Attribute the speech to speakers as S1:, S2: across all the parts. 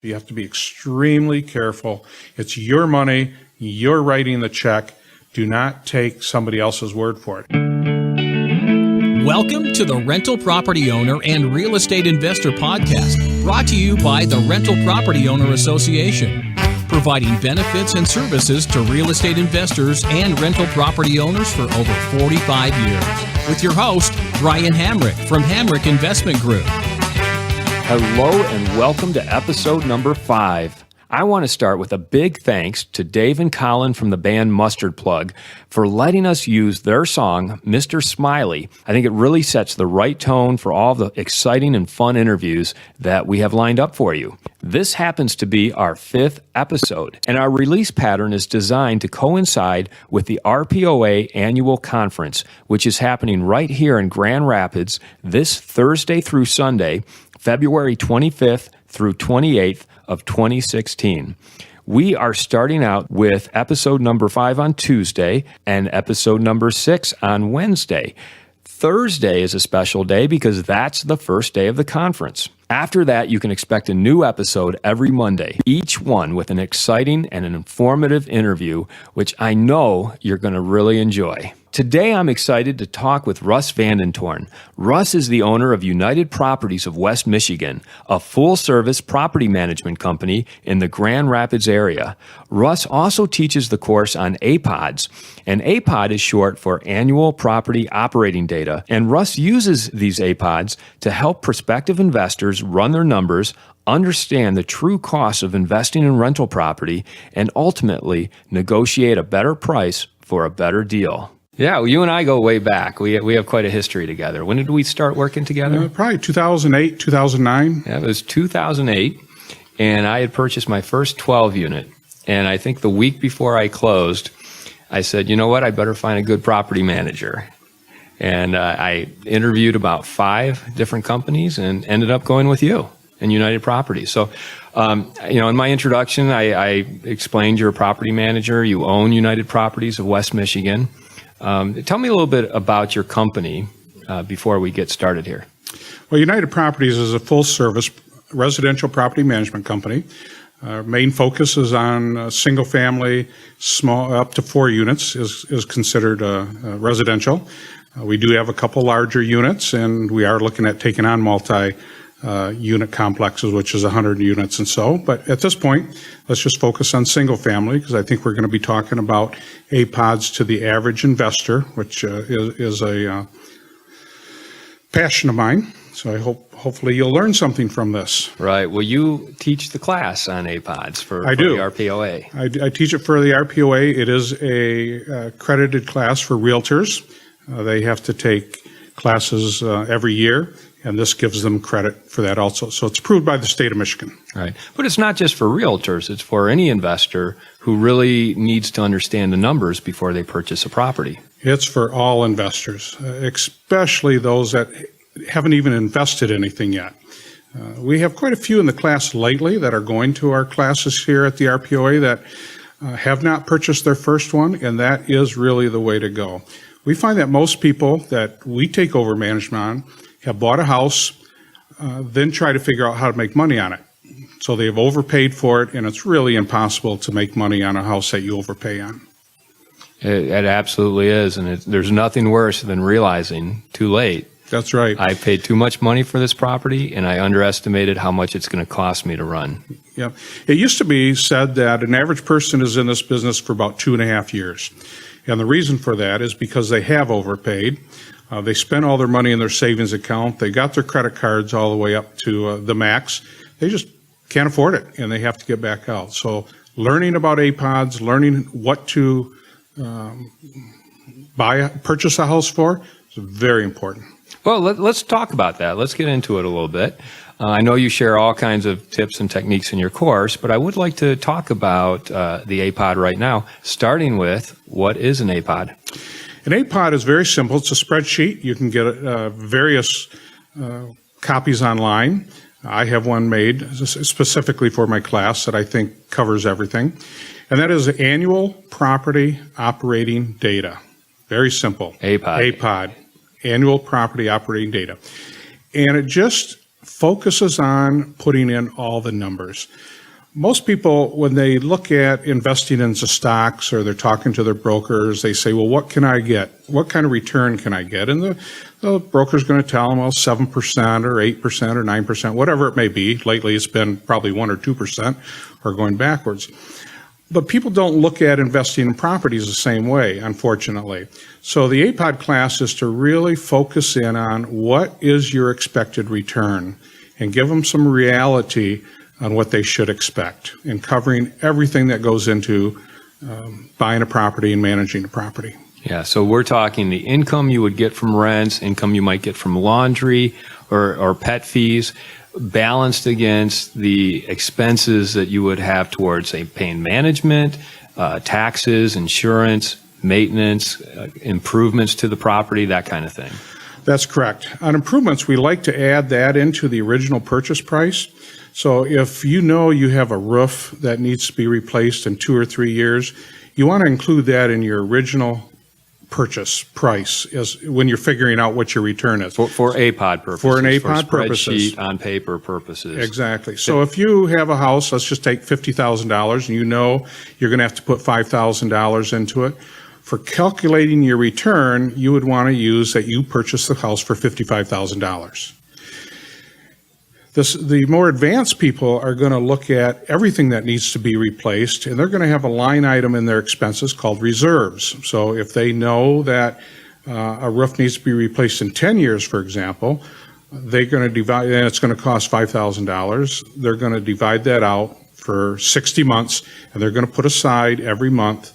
S1: You have to be extremely careful. It's your money. You're writing the check. Do not take somebody else's word for it.
S2: Welcome to the Rental Property Owner and Real Estate Investor Podcast, brought to you by the Rental Property Owner Association, providing benefits and services to real estate investors and rental property owners for over 45 years. With your host, Brian Hamrick from Hamrick Investment Group.
S3: Hello and welcome to episode number 5. I want to start with a big thanks to Dave and Colin from the band Mustard Plug for letting us use their song, Mr. Smiley. I think it really sets the right tone for all the exciting and fun interviews that we have lined up for you. This happens to be our 5th episode, and our release pattern is designed to coincide with the RPOA annual conference, which is happening right here in Grand Rapids this Thursday through Sunday, February 25th through 28th of 2016. We are starting out with episode number 5 on Tuesday and episode number 6 on Wednesday. Thursday is a special day because that's the first day of the conference. After that, you can expect a new episode every Monday, each one with an exciting and an informative interview, which I know you're going to really enjoy. Today, I'm excited to talk with Russ VandenToorn. Russ is the owner of United Properties of West Michigan, a full-service property management company in the Grand Rapids area. Russ also teaches the course on APODs, and APOD is short for Annual Property Operating Data, and Russ uses these APODs to help prospective investors run their numbers, understand the true costs of investing in rental property, and ultimately negotiate a better price for a better deal. Yeah, well, you and I go way back. We have quite a history together. When did we start working together?
S1: Probably 2008, 2009.
S3: Yeah, it was 2008, and I had purchased my first 12 unit. And I think the week before I closed, I said, you know what, I better find a good property manager. And I interviewed about 5 different companies and ended up going with you and United Properties. So, in my introduction, I explained you're a property manager. You own United Properties of West Michigan. Tell me a little bit about your company before we get started here.
S1: Well, United Properties is a full-service residential property management company. Our main focus is on single-family, small, up to 4 units is considered residential. We do have a couple larger units, and we are looking at taking on multi-unit complexes, which is 100 units and so. But at this point, let's just focus on single family, because I think we're going to be talking about APODs to the average investor, which is a passion of mine. So I hopefully you'll learn something from this.
S3: Right. Well, you teach the class on APODs for the RPOA.
S1: I teach it for the RPOA. It is a accredited class for realtors. They have to take classes every year, and this gives them credit for that also. So it's approved by the state of Michigan.
S3: Right. But it's not just for realtors. It's for any investor who really needs to understand the numbers before they purchase a property.
S1: It's for all investors, especially those that haven't even invested anything yet. We have quite a few in the class lately that are going to our classes here at the RPOA that have not purchased their first one, and that is really the way to go. We find that most people that we take over management on have bought a house, then try to figure out how to make money on it. So they've overpaid for it, and it's really impossible to make money on a house that you overpay on.
S3: It absolutely is, and there's nothing worse than realizing too late.
S1: That's right.
S3: I paid too much money for this property, and I underestimated how much it's going to cost me to run.
S1: Yeah. It used to be said that an average person is in this business for about 2.5 years. And the reason for that is because they have overpaid. They spent all their money in their savings account. They got their credit cards all the way up to the max. They just can't afford it, and they have to get back out. learning about APODs, learning what to purchase a house for is very important.
S3: Well, let's talk about that. Let's get into it a little bit. I know you share all kinds of tips and techniques in your course, but I would like to talk about the APOD right now, starting with what is an APOD?
S1: An APOD is very simple. It's a spreadsheet. You can get various copies online. I have one made specifically for my class that I think covers everything. And that is annual property operating data. Very simple.
S3: APOD.
S1: APOD. Annual property operating data. And it just focuses on putting in all the numbers. Most people, when they look at investing into stocks or they're talking to their brokers, they say, well, what can I get? What kind of return can I get? And the broker's going to tell them, well, 7% or 8% or 9%, whatever it may be. Lately, it's been probably 1 or 2% or going backwards. But people don't look at investing in properties the same way, unfortunately. So the APOD class is to really focus in on what is your expected return and give them some reality on what they should expect and covering everything that goes into buying a property and managing a property.
S3: Yeah, so we're talking the income you would get from rents, income you might get from laundry or pet fees, balanced against the expenses that you would have towards, say, paying management, taxes, insurance, maintenance, improvements to the property, that kind of thing.
S1: That's correct. On improvements, we like to add that into the original purchase price. So if you know you have a roof that needs to be replaced in 2 or 3 years, you want to include that in your original purchase price as when you're figuring out what your return is.
S3: For APOD purposes.
S1: For an APOD purposes.
S3: Spreadsheet on paper purposes.
S1: Exactly. So if you have a house, let's just take $50,000, and you know you're going to have to put $5,000 into it. For calculating your return, you would want to use that you purchased the house for $55,000. The more advanced people are going to look at everything that needs to be replaced, and they're going to have a line item in their expenses called reserves. So if they know that a roof needs to be replaced in 10 years, for example, they're going to divide, and it's going to cost $5,000. They're going to divide that out for 60 months, and they're going to put aside every month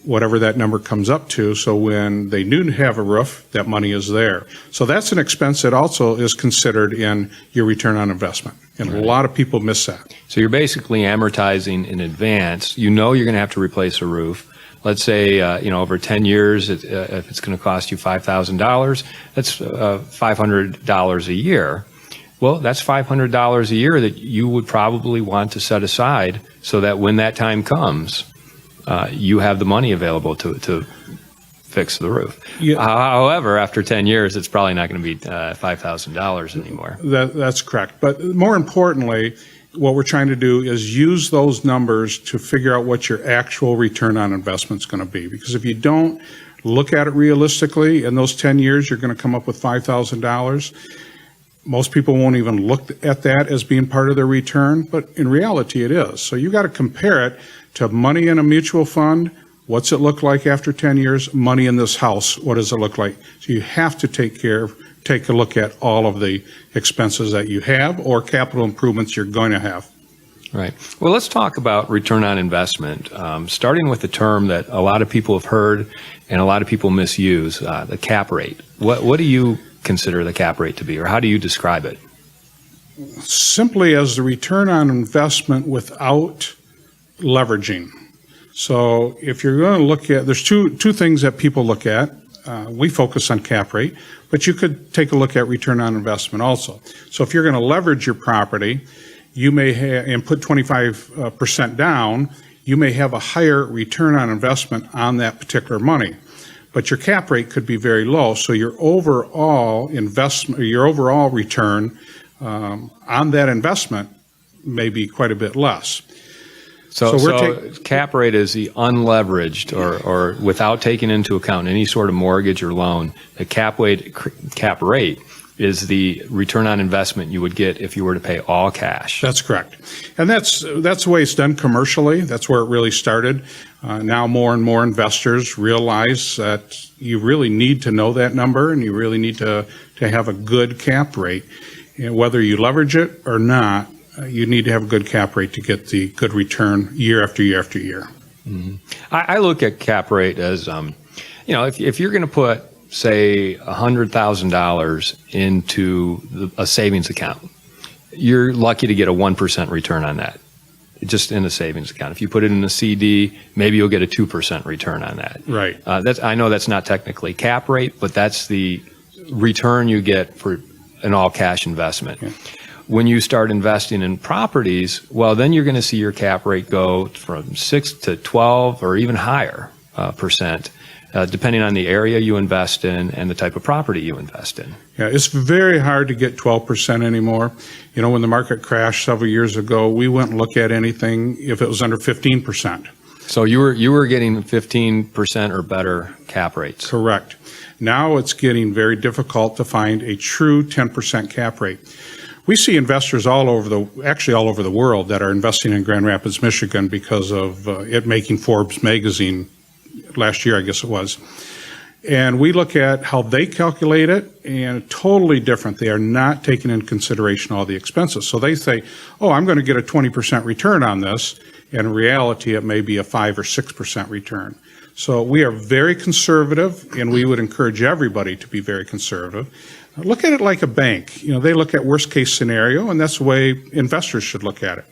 S1: whatever that number comes up to, so when they do have a roof, that money is there. So that's an expense that also is considered in your return on investment, and a lot of people miss that.
S3: So you're basically amortizing in advance. You know you're going to have to replace a roof. Let's say, over 10 years, if it's going to cost you $5,000, that's $500 a year. Well, that's $500 a year that you would probably want to set aside so that when that time comes, you have the money available to fix the roof. Yeah. However, after 10 years, it's probably not going to be $5,000 anymore.
S1: That's correct. But more importantly, what we're trying to do is use those numbers to figure out what your actual return on investment is going to be. Because if you don't look at it realistically, in those 10 years, you're going to come up with $5,000. Most people won't even look at that as being part of their return, but in reality, it is. So you got to compare it to money in a mutual fund. What's it look like after 10 years? Money in this house, what does it look like? So you have to take a look at all of the expenses that you have or capital improvements you're going to have.
S3: Right. Well, let's talk about return on investment, starting with the term that a lot of people have heard and a lot of people misuse, the cap rate. What do you consider the cap rate to be, or how do you describe it?
S1: Simply as the return on investment without leveraging. So if you're going to look at, there's two things that people look at. We focus on cap rate, but you could take a look at return on investment also. So if you're going to leverage your property, you may have, and put 25% down, you may have a higher return on investment on that particular money. But your cap rate could be very low, so your overall investment, or your overall return on that investment may be quite a bit less.
S3: So cap rate is the unleveraged or without taking into account any sort of mortgage or loan. The cap rate is the return on investment you would get if you were to pay all cash.
S1: That's correct. And that's the way it's done commercially. That's where it really started. Now more and more investors realize that you really need to know that number and you really need to have a good cap rate. And whether you leverage it or not, you need to have a good cap rate to get the good return year after year after year.
S3: Mm-hmm. I look at cap rate as, if you're going to put, say, $100,000 into a savings account, you're lucky to get a 1% return on that, just in a savings account. If you put it in a CD, maybe you'll get a 2% return on that.
S1: Right.
S3: I know that's not technically cap rate, but that's the return you get for an all-cash investment. Yeah. When you start investing in properties, well, then you're going to see your cap rate go from 6 to 12 or even higher percent. depending on the area you invest in and the type of property you invest in.
S1: Yeah, it's very hard to get 12% anymore. When the market crashed several years ago, we wouldn't look at anything if it was under 15%.
S3: So you were getting 15% or better cap rates.
S1: Correct. Now it's getting very difficult to find a true 10% cap rate. We see investors all over the world that are investing in Grand Rapids, Michigan because of it making Forbes magazine last year, I guess it was. And we look at how they calculate it, and totally different. They are not taking into consideration all the expenses. So they say, oh, I'm going to get a 20% return on this. And in reality, it may be a 5 or 6% return. So we are very conservative, and we would encourage everybody to be very conservative. Look at it like a bank. They look at worst case scenario, and that's the way investors should look at it.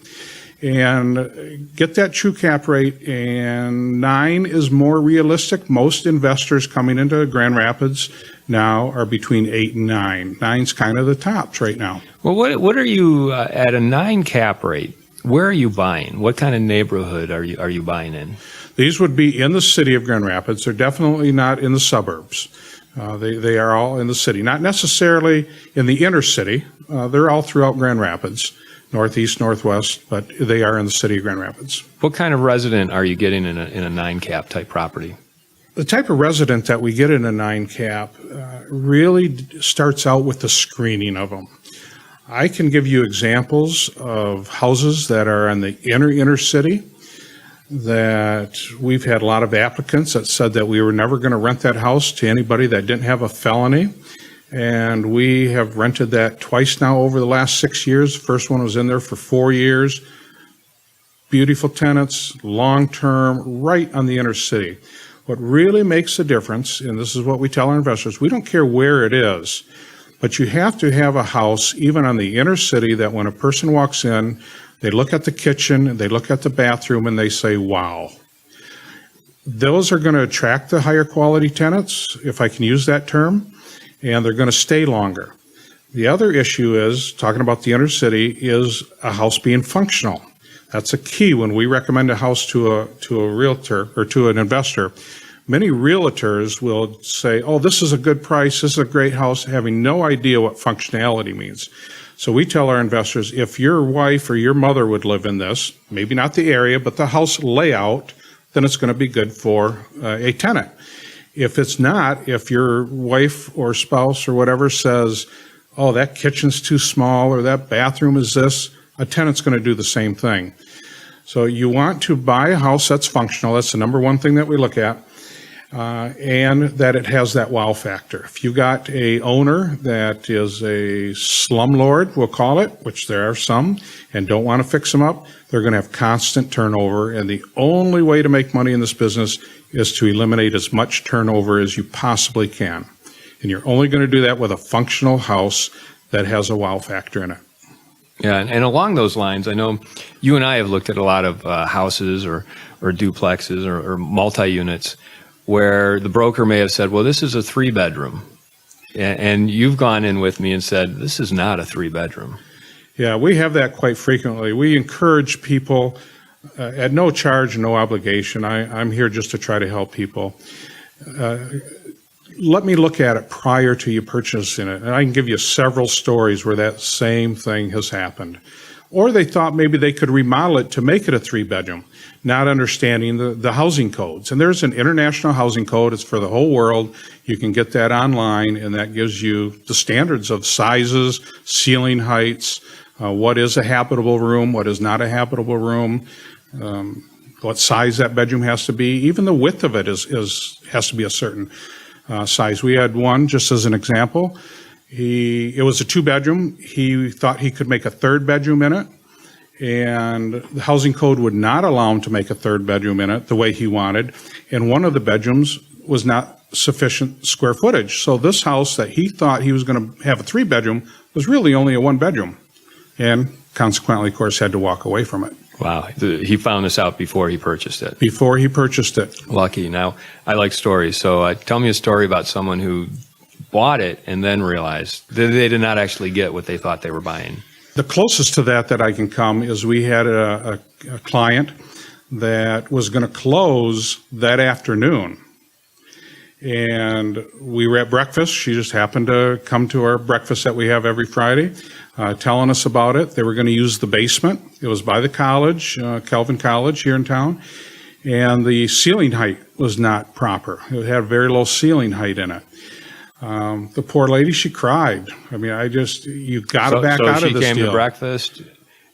S1: And get that true cap rate, and 9 is more realistic. Most investors coming into Grand Rapids now are between 8 and 9. 9's kind of the tops right now.
S3: Well, what are you at a 9 cap rate? Where are you buying? What kind of neighborhood are you buying in?
S1: These would be in the city of Grand Rapids. They're definitely not in the suburbs. They are all in the city, not necessarily in the inner city. They're all throughout Grand Rapids, northeast, northwest, but they are in the city of Grand Rapids.
S3: What kind of resident are you getting in a 9 cap type property?
S1: The type of resident that we get in a 9 cap really starts out with the screening of them. I can give you examples of houses that are in the inner city that we've had a lot of applicants that said that we were never going to rent that house to anybody that didn't have a felony. And we have rented that twice now over the last 6 years. The first one was in there for 4 years. Beautiful tenants, long-term, right on the inner city. What really makes a difference, and this is what we tell our investors, we don't care where it is, but you have to have a house, even on the inner city, that when a person walks in, they look at the kitchen, they look at the bathroom, and they say, wow. Those are going to attract the higher quality tenants, if I can use that term, and they're going to stay longer. The other issue is, talking about the inner city, is a house being functional. That's a key when we recommend a house to a realtor or to an investor. Many realtors will say, oh, this is a good price, this is a great house, having no idea what functionality means. So we tell our investors, if your wife or your mother would live in this, maybe not the area, but the house layout, then it's going to be good for a tenant. If it's not, if your wife or spouse or whatever says, oh, that kitchen's too small or that bathroom is this, a tenant's going to do the same thing. So you want to buy a house that's functional. That's the number one thing that we look at. And that it has that wow factor. If you got a owner that is a slumlord, we'll call it, which there are some, and don't want to fix them up, they're going to have constant turnover. And the only way to make money in this business is to eliminate as much turnover as you possibly can. And you're only going to do that with a functional house that has a wow factor in it.
S3: Yeah, and along those lines, I know you and I have looked at a lot of houses or duplexes or multi-units where the broker may have said, well, this is a 3-bedroom. And you've gone in with me and said, this is not a 3-bedroom.
S1: Yeah, we have that quite frequently. We encourage people at no charge, no obligation. I'm here just to try to help people. Let me look at it prior to you purchasing it. And I can give you several stories where that same thing has happened. Or they thought maybe they could remodel it to make it a 3-bedroom, not understanding the housing codes. And there's an international housing code. It's for the whole world. You can get that online, and that gives you the standards of sizes, ceiling heights, what is a habitable room, what is not a habitable room, what size that bedroom has to be. Even the width of it has to be a certain size. We had one, just as an example. It was a 2-bedroom. He thought he could make a 3rd bedroom in it, and the housing code would not allow him to make a 3rd bedroom in it the way he wanted, and one of the bedrooms was not sufficient square footage. So this house that he thought he was going to have a 3-bedroom was really only a 1-bedroom, and consequently, of course, had to walk away from it.
S3: Wow. He found this out before he purchased it.
S1: Before he purchased it.
S3: Lucky. Now, I like stories, so tell me a story about someone who bought it and then realized that they did not actually get what they thought they were buying.
S1: The closest to that I can come is we had a client that was going to close that afternoon. And we were at breakfast. She just happened to come to our breakfast that we have every Friday, telling us about it. They were going to use the basement. It was by the college, Calvin College here in town. And the ceiling height was not proper. It had very low ceiling height in it. The poor lady, she cried. I mean, you got to back out of this deal.
S3: So she came to breakfast.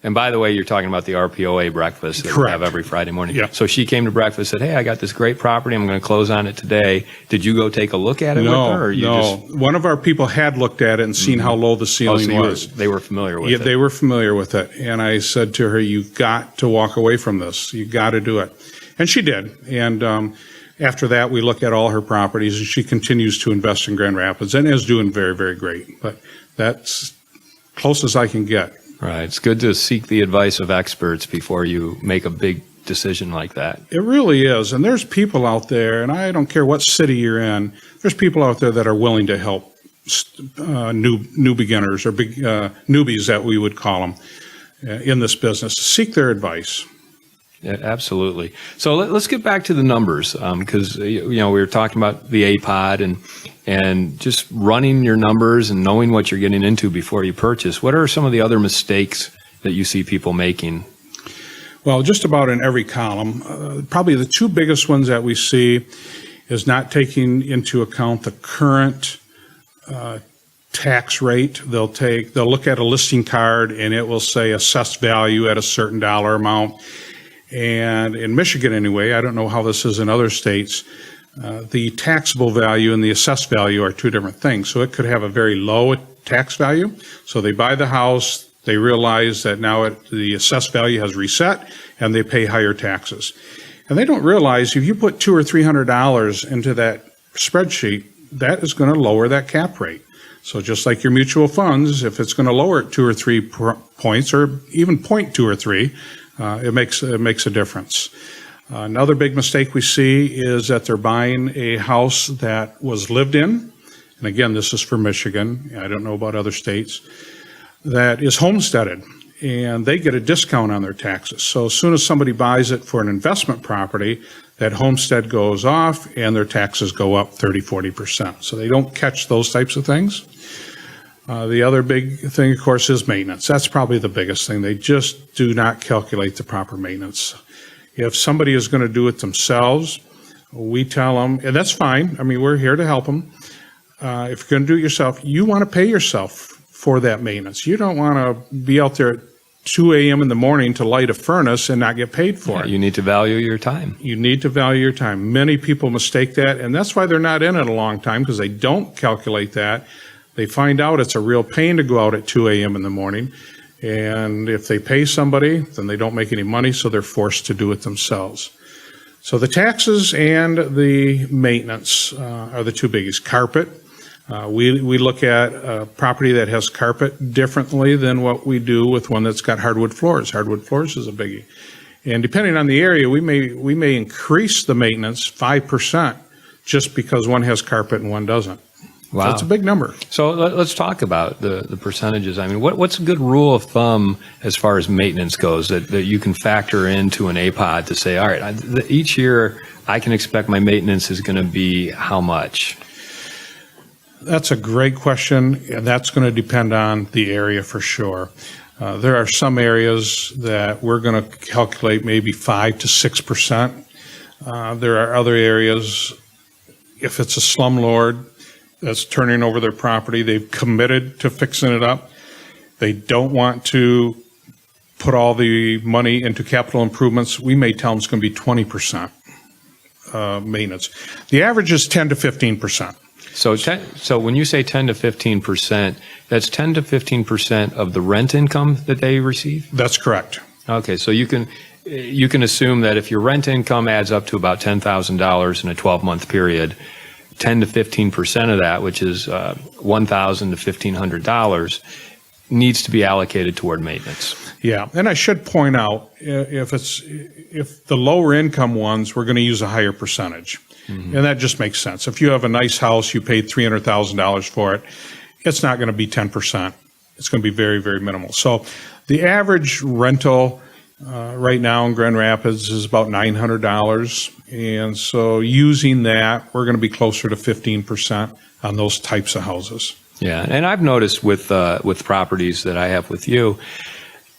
S3: And by the way, you're talking about the RPOA breakfast that we have every Friday morning.
S1: Yep.
S3: So she came to breakfast and said, hey, I got this great property. I'm going to close on it today. Did you go take a look at it with her?
S1: No. One of our people had looked at it and seen how low the ceiling was.
S3: They were familiar with it.
S1: They were familiar with it. And I said to her, you've got to walk away from this. You've got to do it. And she did. And after that, we look at all her properties, and she continues to invest in Grand Rapids and is doing very, very great. But that's close as I can get.
S3: Right. It's good to seek the advice of experts before you make a big decision like that.
S1: It really is. And there's people out there, and I don't care what city you're in, there's people out there that are willing to help new beginners or newbies that we would call them in this business. Seek their advice.
S3: Yeah, absolutely. So let's get back to the numbers because we were talking about the APOD and just running your numbers and knowing what you're getting into before you purchase. What are some of the other mistakes that you see people making?
S1: Well, just about in every column, probably the two biggest ones that we see is not taking into account the current tax rate. They'll look at a listing card and it will say assessed value at a certain dollar amount. And in Michigan anyway, I don't know how this is in other states, the taxable value and the assessed value are two different things. So it could have a very low tax value. So they buy the house, they realize that now the assessed value has reset and they pay higher taxes. And they don't realize if you put $200 or $300 into that spreadsheet, that is going to lower that cap rate. So just like your mutual funds, if it's going to lower it 2 or 3 points or even 0.2 or 3, it makes a difference. Another big mistake we see is that they're buying a house that was lived in, and again, this is for Michigan, I don't know about other states, that is homesteaded, and they get a discount on their taxes. So as soon as somebody buys it for an investment property, that homestead goes off and their taxes go up 30-40%. So they don't catch those types of things. The other big thing, of course, is maintenance. That's probably the biggest thing. They just do not calculate the proper maintenance. If somebody is going to do it themselves, we tell them, and that's fine. I mean, we're here to help them. If you're going to do it yourself, you want to pay yourself for that maintenance. You don't want to be out there at 2 a.m. in the morning to light a furnace and not get paid for it.
S3: You need to value your time.
S1: You need to value your time. Many people mistake that, and that's why they're not in it a long time, because they don't calculate that. They find out it's a real pain to go out at 2 a.m. in the morning, and if they pay somebody, then they don't make any money, so they're forced to do it themselves. So the taxes and the maintenance are the two biggies. Carpet. We look at a property that has carpet differently than what we do with one that's got hardwood floors. Hardwood floors is a biggie. And depending on the area, we may increase the maintenance 5% just because one has carpet and one doesn't.
S3: Wow.
S1: So it's a big number.
S3: So let's talk about the percentages. I mean, what's a good rule of thumb as far as maintenance goes that you can factor into an APOD to say, all right, each year I can expect my maintenance is going to be how much?
S1: That's a great question, and that's going to depend on the area for sure. There are some areas that we're going to calculate maybe 5 to 6%. There are other areas, if it's a slumlord that's turning over their property, they've committed to fixing it up. They don't want to put all the money into capital improvements. We may tell them it's going to be 20% maintenance. The average is 10 to 15%.
S3: So when you say 10 to 15%, that's 10 to 15% of the rent income that they receive?
S1: That's correct.
S3: Okay, so you can assume that if your rent income adds up to about $10,000 in a 12-month period, 10 to 15% of that, which is $1,000 to $1,500, needs to be allocated toward maintenance.
S1: Yeah, and I should point out, if the lower income ones, we're going to use a higher percentage. Mm-hmm. And that just makes sense. If you have a nice house, you paid $300,000 for it, it's not going to be 10%. It's going to be very, very minimal. So the average rental right now in Grand Rapids is about $900. And so using that, we're going to be closer to 15% on those types of houses.
S3: Yeah, and I've noticed with properties that I have with you,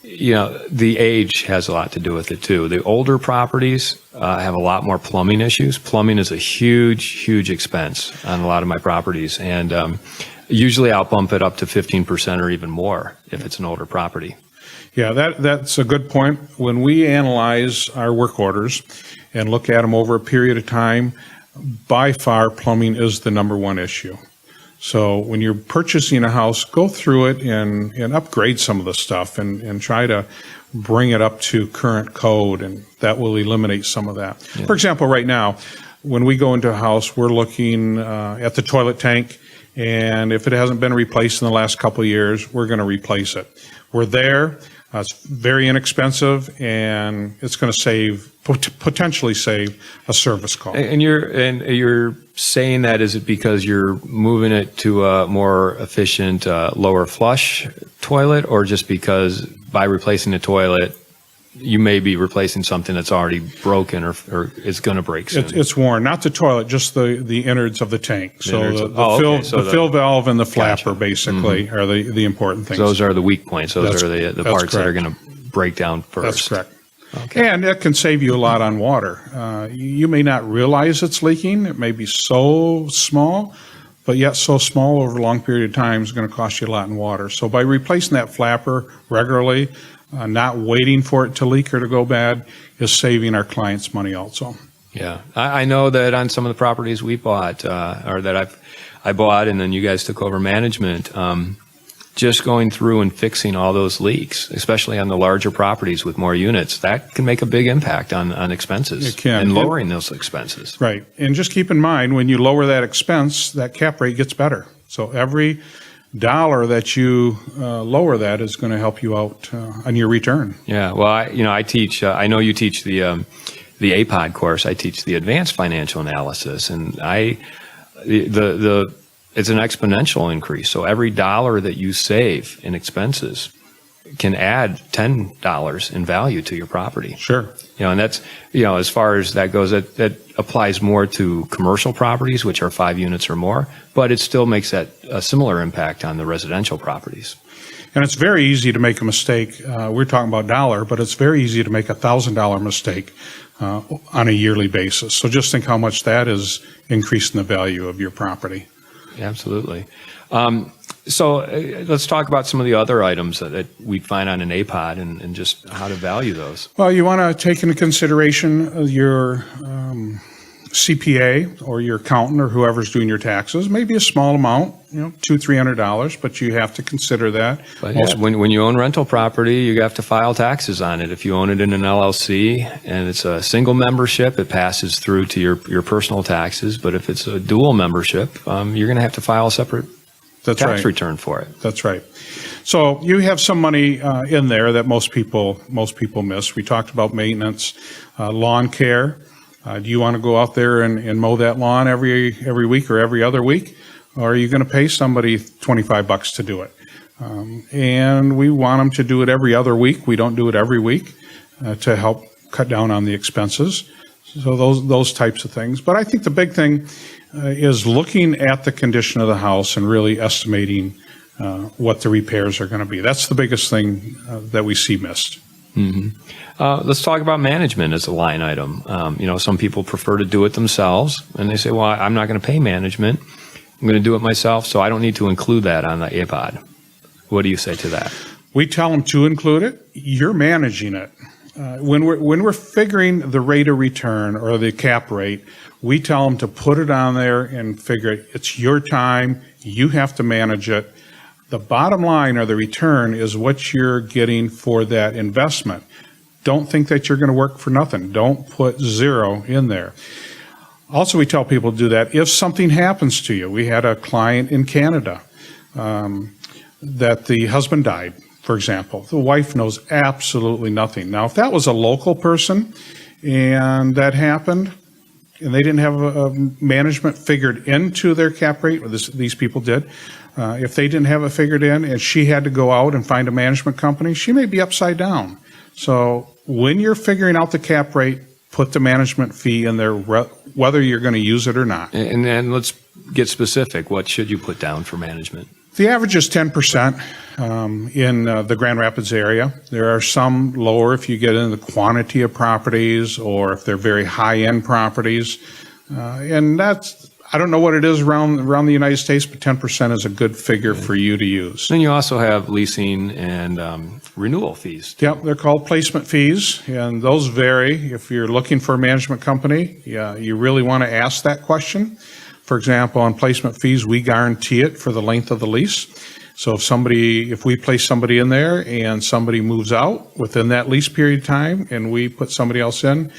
S3: the age has a lot to do with it too. The older properties have a lot more plumbing issues. Plumbing is a huge expense on a lot of my properties, and usually I'll bump it up to 15% or even more if it's an older property.
S1: Yeah, that's a good point. When we analyze our work orders and look at them over a period of time, by far plumbing is the number one issue. So when you're purchasing a house, go through it and upgrade some of the stuff and try to bring it up to current code, and that will eliminate some of that. Yeah. For example, right now, when we go into a house, we're looking at the toilet tank, and if it hasn't been replaced in the last couple of years, we're going to replace it. We're there. It's very inexpensive, and it's going to potentially save a service call.
S3: And you're saying that, is it because you're moving it to a more efficient, lower flush toilet, or just because by replacing the toilet, you may be replacing something that's already broken or is going to break soon?
S1: It's worn, not the toilet, just the innards of the tank. So the fill valve and the flapper basically are the important things.
S3: Those are the weak points. Those are the parts
S1: correct.
S3: That are going to break down first.
S1: That's correct.
S3: Okay.
S1: And it can save you a lot on water. You may not realize it's leaking. It may be so small, but yet so small over a long period of time is going to cost you a lot in water. So by replacing that flapper regularly, not waiting for it to leak or to go bad, is saving our clients money also.
S3: Yeah. I know that on some of the properties we bought, or that I bought and then you guys took over management, just going through and fixing all those leaks, especially on the larger properties with more units, that can make a big impact on expenses.
S1: It can.
S3: And lowering those expenses.
S1: Right. And just keep in mind, when you lower that expense, that cap rate gets better. So every dollar that you lower that is going to help you out on your return.
S3: Yeah. Well, I teach, I know you teach the APOD course. I teach the advanced financial analysis, and it's an exponential increase. So every dollar that you save in expenses can add $10 in value to your property.
S1: Sure.
S3: And that's, as far as that goes, that applies more to commercial properties, which are 5 units or more, but it still makes that a similar impact on the residential properties.
S1: And it's very easy to make a mistake. We're talking about dollar, but it's very easy to make $1,000 mistake on a yearly basis. So just think how much that is increasing the value of your property.
S3: Absolutely. So let's talk about some of the other items that we find on an APOD and just how to value those.
S1: Well, you want to take into consideration your CPA or your accountant or whoever's doing your taxes. Maybe a small amount, $200-300, but you have to consider that.
S3: But yeah, when you own rental property, you have to file taxes on it. If you own it in an LLC and it's a single membership, it passes through to your personal taxes. But if it's a dual membership, you're going to have to file a separate tax return for it.
S1: That's right. So you have some money in there that most people miss. We talked about maintenance, lawn care. Do you want to go out there and mow that lawn every week or every other week? Or are you going to pay somebody $25 to do it? And we want them to do it every other week. We don't do it every week to help cut down on the expenses. So those types of things. But I think the big thing is looking at the condition of the house and really estimating what the repairs are going to be. That's the biggest thing that we see missed.
S3: Mm-hmm. Let's talk about management as a line item. Some people prefer to do it themselves, and they say, well, I'm not going to pay management. I'm going to do it myself, so I don't need to include that on the APOD. What do you say to that? We
S1: tell them to include it. You're managing it. When we're figuring the rate of return or the cap rate, we tell them to put it on there and figure it. It's your time. You have to manage it. The bottom line or the return is what you're getting for that investment. Don't think that you're going to work for nothing. Don't put zero in there. Also, we tell people to do that if something happens to you. We had a client in Canada that the husband died, for example. The wife knows absolutely nothing. Now, if that was a local person and that happened, and they didn't have a management figured into their cap rate, or these people did, if they didn't have it figured in and she had to go out and find a management company, she may be upside down. So when you're figuring out the cap rate, put the management fee in there, whether you're going to use it or not.
S3: And then let's get specific. What should you put down for management?
S1: The average is 10% in the Grand Rapids area. There are some lower if you get into the quantity of properties or if they're very high-end properties. And that's, I don't know what it is around the United States, but 10% is a good figure for you to use.
S3: Then you also have leasing and renewal fees.
S1: Yep, they're called placement fees, and those vary. If you're looking for a management company, you really want to ask that question. For example, on placement fees, we guarantee it for the length of the lease. So if we place somebody in there and somebody moves out within that lease period of time and we put somebody else in,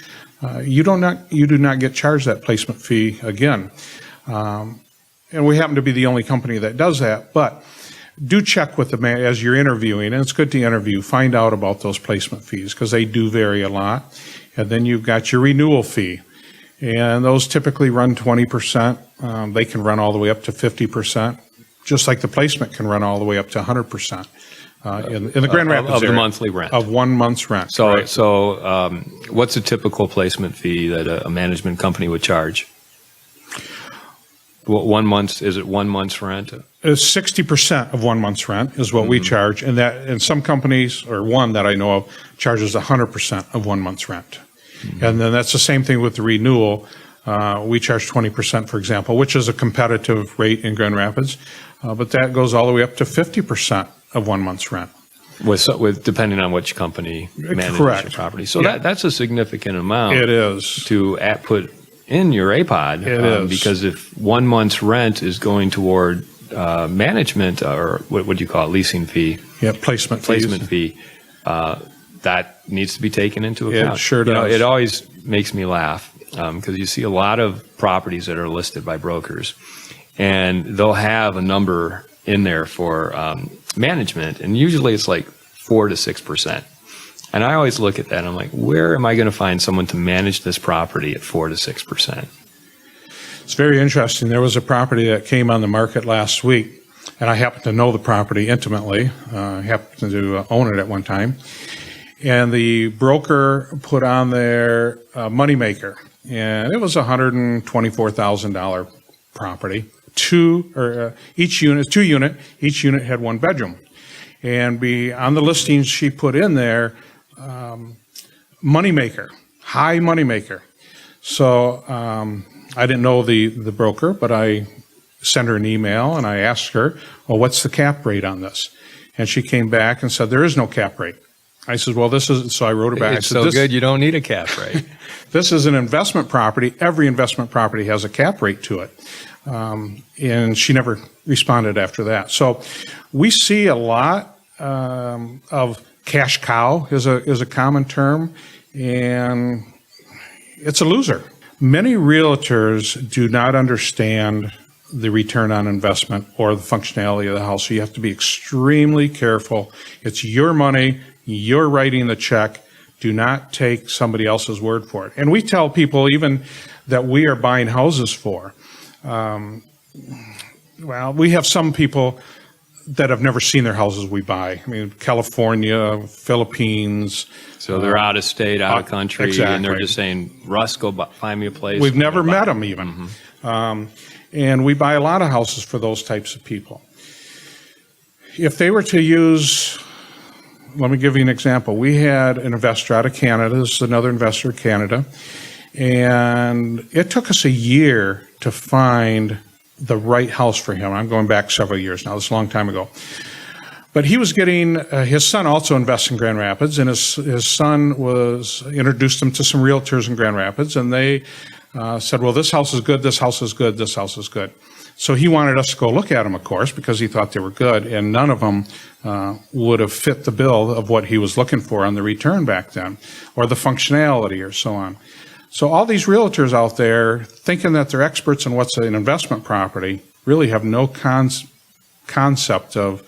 S1: you do not get charged that placement fee again. And we happen to be the only company that does that, but do check with the man as you're interviewing, and it's good to interview, find out about those placement fees because they do vary a lot. And then you've got your renewal fee, and those typically run 20%. They can run all the way up to 50%, just like the placement can run all the way up to 100%. In the Grand Rapids
S3: of the
S1: area,
S3: monthly rent.
S1: Of 1 month's rent.
S3: So,
S1: right.
S3: What's a typical placement fee that a management company would charge? Is it 1 month's rent?
S1: 60% of 1 month's rent is what we charge, and some companies, or one that I know of, charges 100% of 1 month's rent. And then that's the same thing with the renewal. We charge 20%, for example, which is a competitive rate in Grand Rapids, but that goes all the way up to 50% of 1 month's rent.
S3: With depending on which company manages
S1: Correct.
S3: your property. So
S1: Yeah.
S3: that's a significant amount.
S1: It is.
S3: To put in your APOD.
S1: It is.
S3: Because if 1 month's rent is going toward management, or what do you call it, leasing fee?
S1: Yeah, placement
S3: fee. That needs to be taken into account.
S1: It sure does.
S3: It always makes me laugh because you see a lot of properties that are listed by brokers, and they'll have a number in there for management, and usually it's like 4 to 6%. And I always look at that and I'm like, where am I going to find someone to manage this property at 4 to 6%?
S1: It's very interesting. There was a property that came on the market last week, and I happen to know the property intimately. I happened to own it at one time. And the broker put on their moneymaker, and it was a $124,000 property. Each unit had 1 bedroom. And on the listings she put in there, moneymaker, high moneymaker. So I didn't know the broker, but I sent her an email and I asked her, well, what's the cap rate on this? And she came back and said, there is no cap rate. I said, well, so I wrote her back.
S3: It's so good you don't need a cap rate.
S1: This is an investment property. Every investment property has a cap rate to it. And she never responded after that. So we see a lot of cash cow is a common term, and it's a loser. Many realtors do not understand the return on investment or the functionality of the house. So you have to be extremely careful. It's your money. You're writing the check. Do not take somebody else's word for it. And we tell people even that we are buying houses for. Well, we have some people that have never seen their houses we buy. I mean, California, Philippines.
S3: So they're out of state, out of country,
S1: exactly.
S3: And they're just saying, Russ, go find me a place.
S1: We've never met them even. And we buy a lot of houses for those types of people. If they were to use, let me give you an example. We had an investor out of Canada. This is another investor in Canada. And it took us a year to find the right house for him. I'm going back several years now. This is a long time ago. But he was getting, his son also invests in Grand Rapids, and his son was introduced him to some realtors in Grand Rapids, and they said, well, this house is good, this house is good, this house is good. So he wanted us to go look at them, of course, because he thought they were good, and none of them would have fit the bill of what he was looking for on the return back then, or the functionality or so on. So all these realtors out there thinking that they're experts in what's an investment property really have no concept of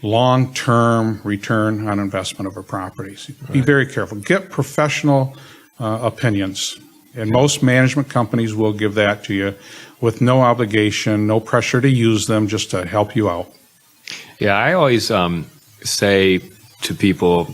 S1: long-term return on investment of a property. Be very careful. Get professional opinions. And most management companies will give that to you with no obligation, no pressure to use them, just to help you out.
S3: Yeah, I always say to people,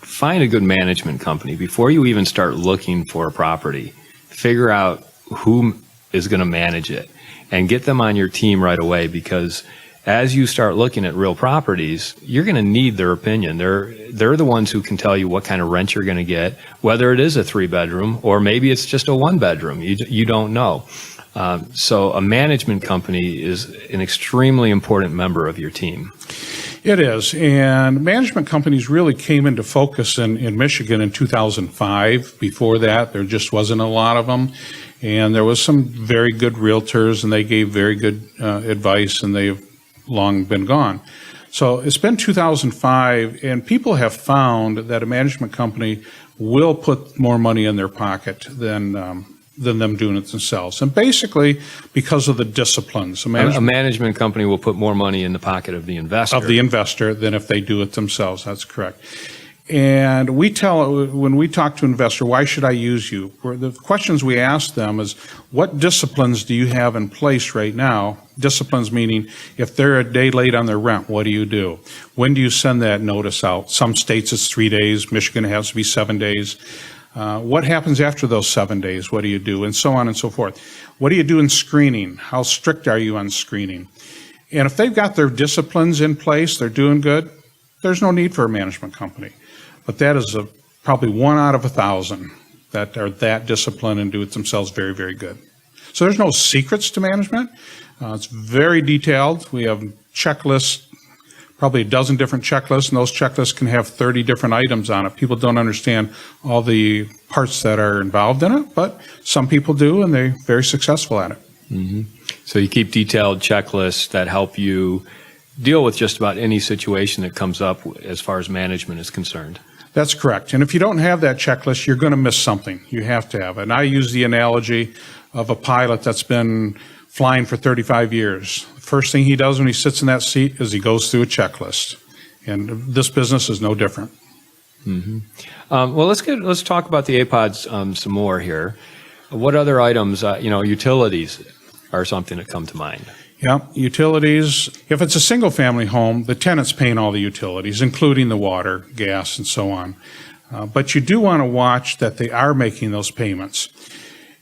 S3: find a good management company. Before you even start looking for a property, figure out who is going to manage it and get them on your team right away, because as you start looking at real properties, you're going to need their opinion. They're the ones who can tell you what kind of rent you're going to get, whether it is a 3-bedroom or maybe it's just a 1-bedroom. You don't know. So a management company is an extremely important member of your team.
S1: It is, and management companies really came into focus in Michigan in 2005. Before that, there just wasn't a lot of them, and there was some very good realtors, and they gave very good advice, and they've long been gone. So it's been 2005, and people have found that a management company will put more money in their pocket than them doing it themselves. And basically, because of the disciplines.
S3: A management company will put more money in the pocket of the investor.
S1: Than if they do it themselves. That's correct. And when we talk to an investor, why should I use you? The questions we ask them is, what disciplines do you have in place right now? Disciplines meaning, if they're a day late on their rent, what do you do? When do you send that notice out? Some states it's 3 days. Michigan has to be 7 days. What happens after those 7 days? What do you do? And so on and so forth. What do you do in screening? How strict are you on screening? And if they've got their disciplines in place, they're doing good, there's no need for a management company. But that is probably 1 out of 1,000 that are that disciplined and do it themselves very, very good. So there's no secrets to management. It's very detailed. We have checklists, probably a dozen different checklists, and those checklists can have 30 different items on it. People don't understand all the parts that are involved in it, but some people do, and they're very successful at it.
S3: Mm-hmm. So you keep detailed checklists that help you deal with just about any situation that comes up as far as management is concerned.
S1: That's correct. And if you don't have that checklist, you're going to miss something. You have to have it. And I use the analogy of a pilot that's been flying for 35 years. The first thing he does when he sits in that seat is he goes through a checklist. And this business is no different.
S3: Mm-hmm. Well, let's talk about the APODs some more here. What other items, utilities are something that come to mind?
S1: Yeah, utilities. If it's a single-family home, the tenant's paying all the utilities, including the water, gas, and so on. But you do want to watch that they are making those payments.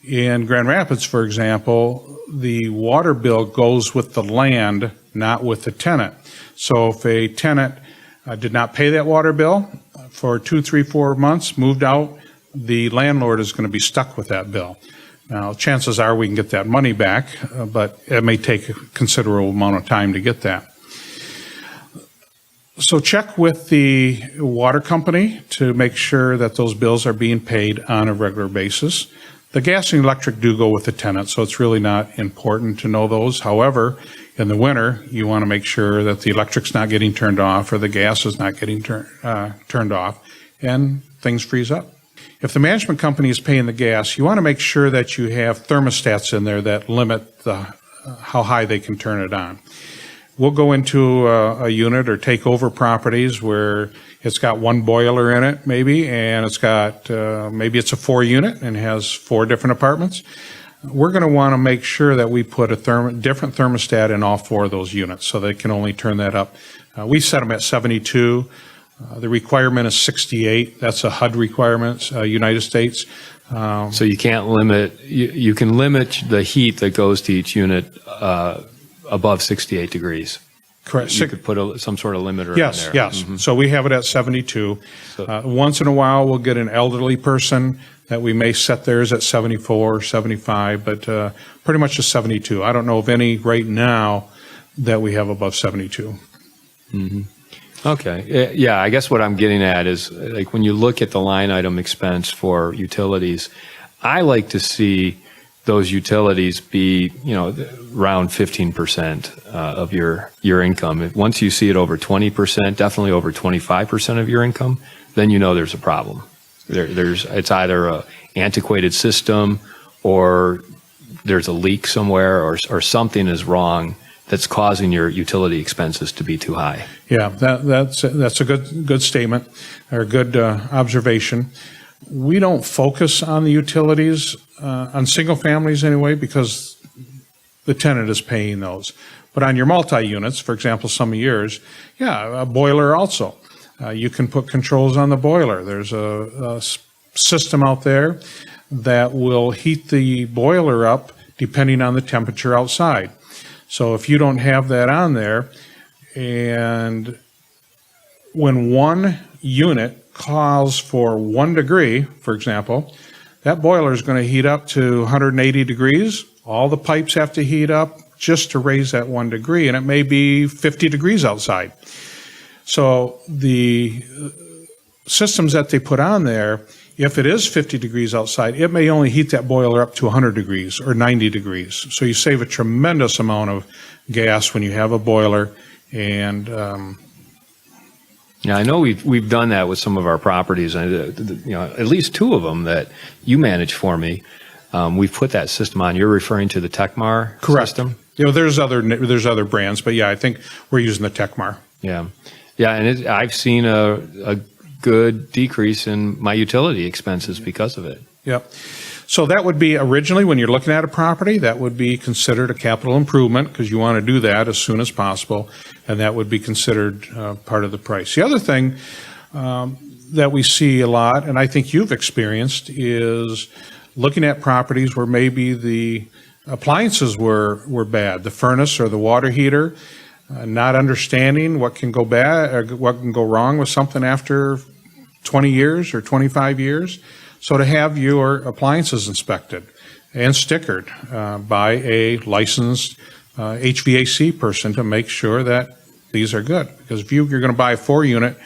S1: In Grand Rapids, for example, the water bill goes with the land, not with the tenant. So if a tenant did not pay that water bill for 2, 3, 4 months, moved out, the landlord is going to be stuck with that bill. Now, chances are we can get that money back, but it may take a considerable amount of time to get that. So check with the water company to make sure that those bills are being paid on a regular basis. The gas and electric do go with the tenant, so it's really not important to know those. However, in the winter, you want to make sure that the electric's not getting turned off or the gas is not getting turned off, and things freeze up. If the management company is paying the gas, you want to make sure that you have thermostats in there that limit how high they can turn it on. We'll go into a unit or take over properties where it's got one boiler in it, maybe, and it's got, maybe it's a 4-unit and has 4 different apartments. We're going to want to make sure that we put a different thermostat in all 4 of those units so they can only turn that up. We set them at 72. The requirement is 68. That's a HUD requirement, United States.
S3: So you can't limit, you can limit the heat that goes to each unit above 68 degrees.
S1: Correct.
S3: You could put some sort of limiter in there.
S1: Yes.
S3: Mm-hmm.
S1: So we have it at 72. Once in a while, we'll get an elderly person that we may set theirs at 74, 75, but pretty much just 72. I don't know of any right now that we have above 72.
S3: Mm-hmm. Okay. Yeah, I guess what I'm getting at is, like, when you look at the line item expense for utilities, I like to see those utilities be, around 15% of your income. Once you see it over 20%, definitely over 25% of your income, then there's a problem. It's either a antiquated system, or there's a leak somewhere, or something is wrong that's causing your utility expenses to be too high. Yeah,
S1: that's a good statement, or a good observation. We don't focus on the utilities on single families anyway, because the tenant is paying those. But on your multi-units, for example, some of yours, a boiler also. You can put controls on the boiler. There's a system out there that will heat the boiler up depending on the temperature outside. So if you don't have that on there, and when one unit calls for 1 degree, for example, that boiler is going to heat up to 180 degrees. All the pipes have to heat up just to raise that 1 degree, and it may be 50 degrees outside. So the systems that they put on there, if it is 50 degrees outside, it may only heat that boiler up to 100 degrees or 90 degrees. So you save a tremendous amount of gas when you have a boiler. And
S3: yeah, I know we've done that with some of our properties. At least 2 of them that you manage for me. We've put that system on. You're referring to the Techmar system?
S1: There's other brands, but yeah, I think we're using the Techmar.
S3: Yeah, and I've seen a good decrease in my utility expenses because of it.
S1: Yep. So that would be originally, when you're looking at a property, that would be considered a capital improvement because you want to do that as soon as possible, and that would be considered part of the price. The other thing that we see a lot, and I think you've experienced, is looking at properties where maybe the appliances were bad, the furnace or the water heater, not understanding what can go bad or what can go wrong with something after 20 years or 25 years. So to have your appliances inspected and stickered by a licensed HVAC person to make sure that these are good. Because if you're going to buy a 4-unit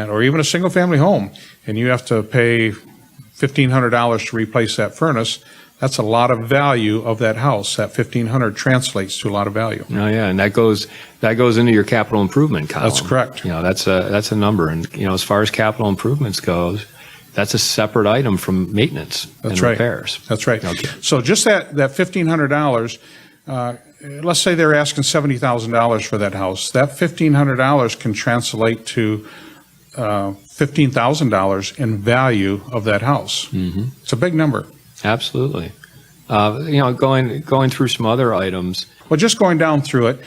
S1: or even a single-family home and you have to pay $1,500 to replace that furnace, that's a lot of value of that house. That $1,500 translates to a lot of value.
S3: Oh yeah, and that goes into your capital improvement column.
S1: That's correct.
S3: That's a number, and as far as capital improvements goes, that's a separate item from maintenance and repairs.
S1: That's right.
S3: Okay.
S1: So just that $1,500. Let's say they're asking $70,000 for that house. That $1,500 can translate to $15,000 in value of that house. Mm-hmm. It's a big number.
S3: Absolutely. Going through some other items.
S1: Well, just going down through it,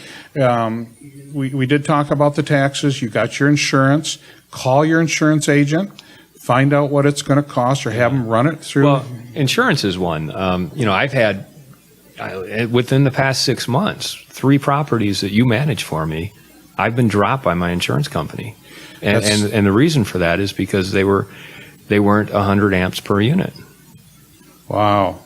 S1: we did talk about the taxes. You got your insurance. Call your insurance agent. Find out what it's going to cost, or have them run it through.
S3: Well, insurance is one. I've had within the past 6 months 3 properties that you manage for me. I've been dropped by my insurance company, and the reason for that is because they weren't 100 amps per unit.
S1: Wow,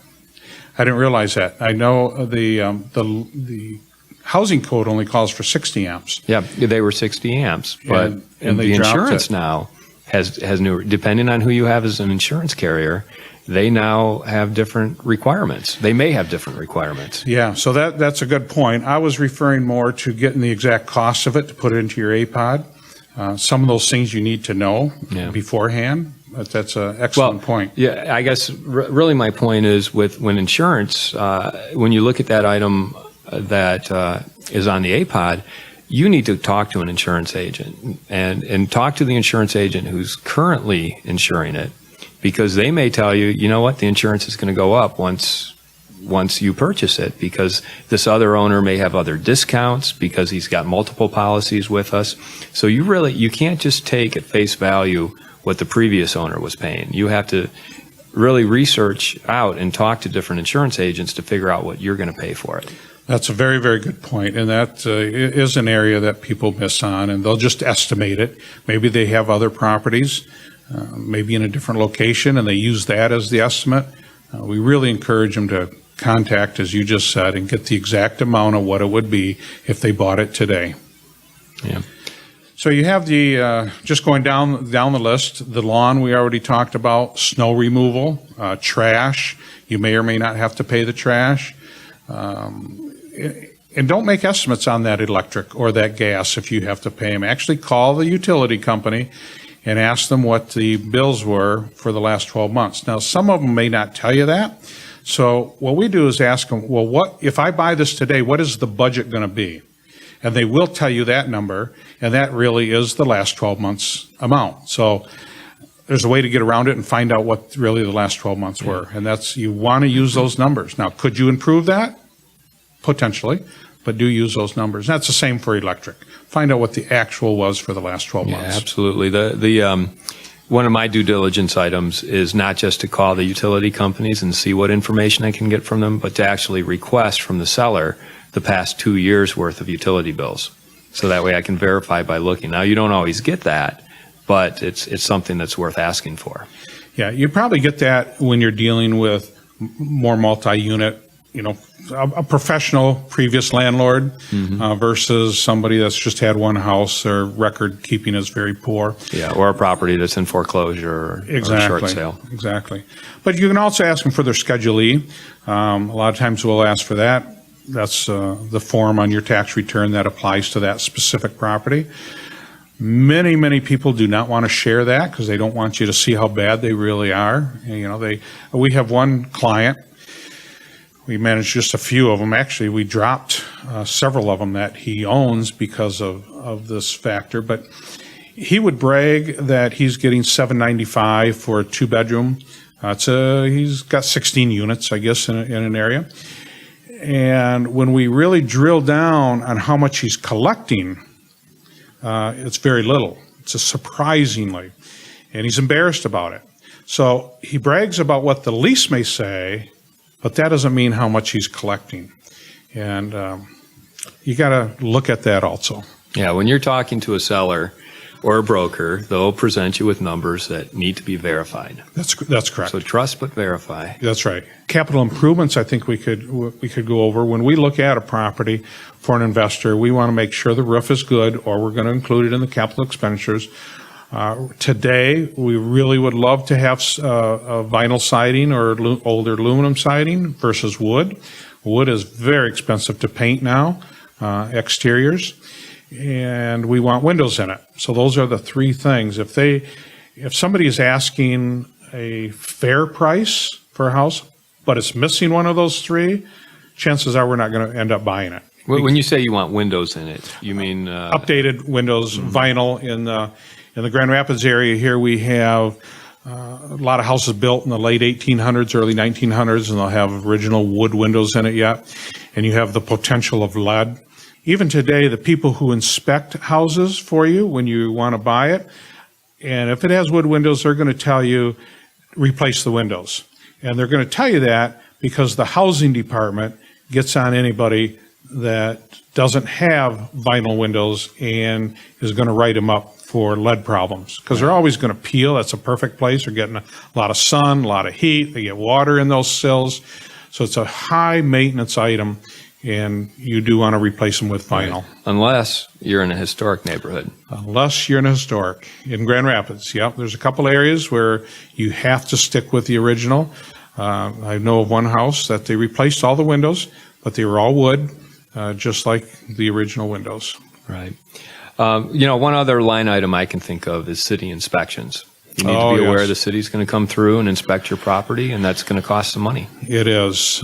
S1: I didn't realize that. I know the housing code only calls for 60 amps.
S3: Yeah, they were 60 amps, but
S1: and
S3: the insurance now has new. Depending on who you have as an insurance carrier, they now have different requirements. They may have different requirements.
S1: Yeah, so that's a good point. I was referring more to getting the exact cost of it to put it into your APOD. Some of those things you need to know beforehand. That's an excellent point.
S3: Yeah, I guess really my point is when insurance, when you look at that item that is on the APOD, you need to talk to an insurance agent and talk to the insurance agent who's currently insuring it, because they may tell you, you know what, the insurance is going to go up once you purchase it, because this other owner may have other discounts because he's got multiple policies with us. So you can't just take at face value what the previous owner was paying. You have to really research out and talk to different insurance agents to figure out what you're going to pay for it.
S1: That's a very, very good point, and that is an area that people miss on, and they'll just estimate it. Maybe they have other properties, maybe in a different location, and they use that as the estimate. We really encourage them to contact, as you just said, and get the exact amount of what it would be if they bought it today.
S3: Yeah.
S1: So you have the, just going down the list, the lawn we already talked about, snow removal, trash. You may or may not have to pay the trash. And don't make estimates on that electric or that gas if you have to pay them. Actually call the utility company and ask them what the bills were for the last 12 months. Now, some of them may not tell you that. So what we do is ask them, well, what if I buy this today, what is the budget going to be? And they will tell you that number, and that really is the last 12 months amount. So there's a way to get around it and find out what really the last 12 months were. And you want to use those numbers. Now, could you improve that? Potentially. but do use those numbers. That's the same for electric. Find out what the actual was for the last 12 months.
S3: Yeah, absolutely. The one of my due diligence items is not just to call the utility companies and see what information I can get from them, but to actually request from the seller the past 2 years' worth of utility bills. So that way I can verify by looking. Now, you don't always get that, but it's something that's worth asking for.
S1: Yeah, you probably get that when you're dealing with more multi-unit, a professional previous landlord versus somebody that's just had one house. Their record keeping is very poor.
S3: Yeah, or a property that's in foreclosure or a short sale.
S1: Exactly. But you can also ask them for their Schedule E. A lot of times we'll ask for that. That's the form on your tax return that applies to that specific property. Many, many people do not want to share that because they don't want you to see how bad they really are. We have one client. We managed just a few of them. Actually, we dropped several of them that he owns because of this factor. But he would brag that he's getting $795 for a 2-bedroom. He's got 16 units, I guess, in an area. And when we really drill down on how much he's collecting, it's very little. It's surprisingly. And he's embarrassed about it. So he brags about what the lease may say, but that doesn't mean how much he's collecting. And you got to look at that also.
S3: Yeah, when you're talking to a seller or a broker, they'll present you with numbers that need to be verified.
S1: That's correct.
S3: So trust but verify.
S1: That's right. Capital improvements, I think we could go over. When we look at a property for an investor, we want to make sure the roof is good, or we're going to include it in the capital expenditures. Today, we really would love to have a vinyl siding or older aluminum siding versus wood. Wood is very expensive to paint now, exteriors, and we want windows in it. So those are the three things. If somebody is asking a fair price for a house, but it's missing one of those three, chances are we're not going to end up buying it.
S3: When you say you want windows in it, you mean
S1: updated windows, vinyl in the Grand Rapids area here. We have a lot of houses built in the late 1800s, early 1900s, and they'll have original wood windows in it yet. And you have the potential of lead. Even today, the people who inspect houses for you when you want to buy it, and if it has wood windows, they're going to tell you, replace the windows. And they're going to tell you that because the housing department gets on anybody that doesn't have vinyl windows and is going to write them up for lead problems, because they're always going to peel. That's a perfect place. They're getting a lot of sun, a lot of heat. They get water in those sills. So it's a high maintenance item, and you do want to replace them with vinyl.
S3: Right. Unless you're in a historic neighborhood.
S1: Unless you're in a historic. In Grand Rapids, yep. There's a couple areas where you have to stick with the original. I know of one house that they replaced all the windows, but they were all wood, just like the original windows.
S3: Right. One other line item I can think of is city inspections. You need to be aware the city's going to come through and inspect your property, and that's going to cost some money.
S1: It is.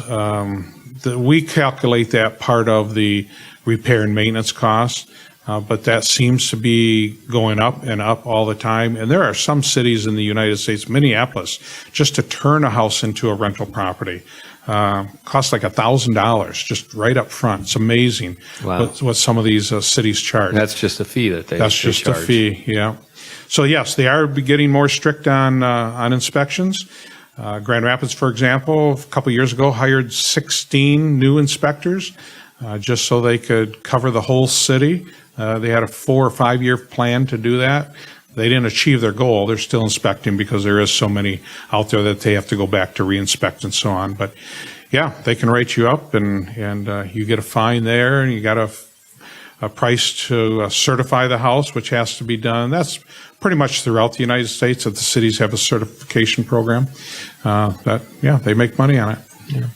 S1: We calculate that part of the repair and maintenance cost, but that seems to be going up and up all the time. And there are some cities in the United States, Minneapolis, just to turn a house into a rental property, costs like $1,000 just right up front. It's amazing what some of these cities charge.
S3: That's just a fee that they
S1: That's just
S3: charge.
S1: a fee, yeah. So yes, they are getting more strict on inspections. Grand Rapids, for example, a couple years ago hired 16 new inspectors just so they could cover the whole city. They had a 4 or 5 year plan to do that. They didn't achieve their goal. They're still inspecting because there is so many out there that they have to go back to re-inspect and so on. But yeah, they can write you up and you get a fine there, and you got a price to certify the house, which has to be done. That's pretty much throughout the United States that the cities have a certification program. They make money on it.
S3: Yeah.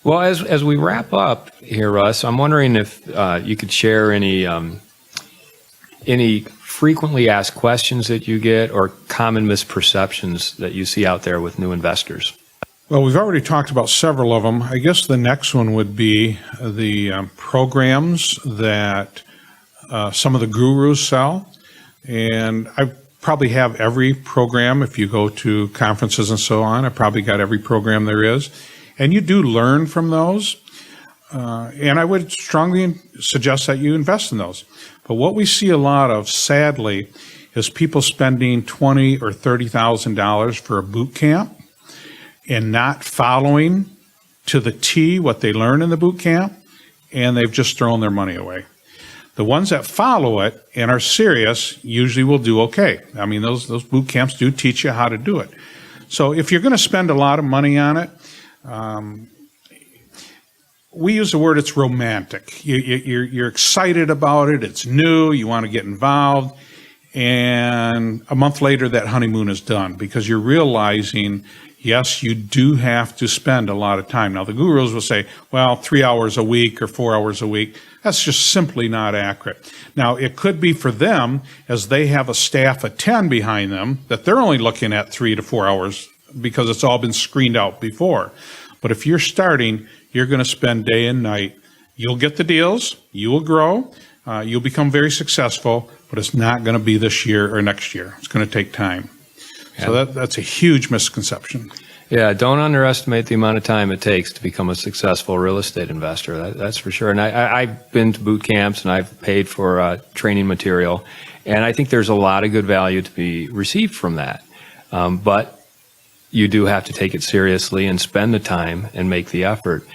S3: Well, as we wrap up here, Russ, I'm wondering if you could share any frequently asked questions that you get or common misperceptions that you see out there with new investors.
S1: Well, we've already talked about several of them. I guess the next one would be the programs that some of the gurus sell. And I probably have every program. If you go to conferences and so on, I probably got every program there is. And you do learn from those. And I would strongly suggest that you invest in those. But what we see a lot of, sadly, is people spending $20,000 or $30,000 for a boot camp and not following to the T what they learn in the boot camp, and they've just thrown their money away. The ones that follow it and are serious usually will do okay. I mean, those boot camps do teach you how to do it. So if you're going to spend a lot of money on it, we use the word it's romantic. You're excited about it. It's new. You want to get involved. And a month later, that honeymoon is done because you're realizing, yes, you do have to spend a lot of time. Now, the gurus will say, well, 3 hours a week or 4 hours a week. That's just simply not accurate. Now, it could be for them, as they have a staff of 10 behind them, that they're only looking at 3 to 4 hours because it's all been screened out before. But if you're starting, you're going to spend day and night. You'll get the deals. You will grow. You'll become very successful, but it's not going to be this year or next year. It's going to take time. Yeah. So that's a huge misconception.
S3: Yeah, don't underestimate the amount of time it takes to become a successful real estate investor. That's for sure. And I've been to boot camps and I've paid for training material, and I think there's a lot of good value to be received from that. But you do have to take it seriously and spend the time and make the effort.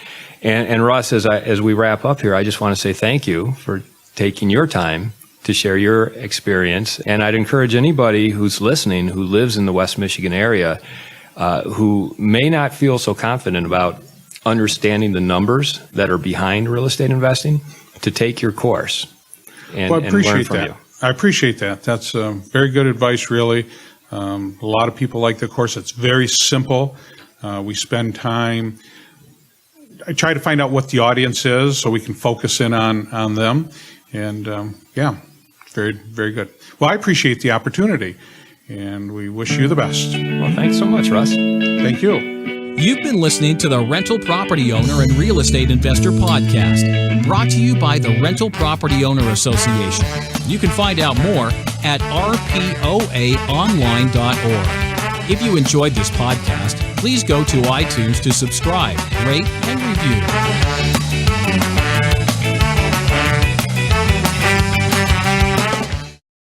S3: And Russ, as we wrap up here, I just want to say thank you for taking your time to share your experience. And I'd encourage anybody who's listening who lives in the West Michigan area who may not feel so confident about understanding the numbers that are behind real estate investing to take your course and learn from you.
S1: I appreciate that. That's very good advice, really. A lot of people like the course. It's very simple. We spend time. I try to find out what the audience is so we can focus in on them. And yeah, very, very good. Well, I appreciate the opportunity, and we wish you the best.
S3: Well, thanks so much, Russ.
S1: Thank you.
S2: You've been listening to the Rental Property Owner and Real Estate Investor Podcast, brought to you by the Rental Property Owner Association. You can find out more at rpoaonline.org. If you enjoyed this podcast, please go to iTunes to subscribe, rate, and review.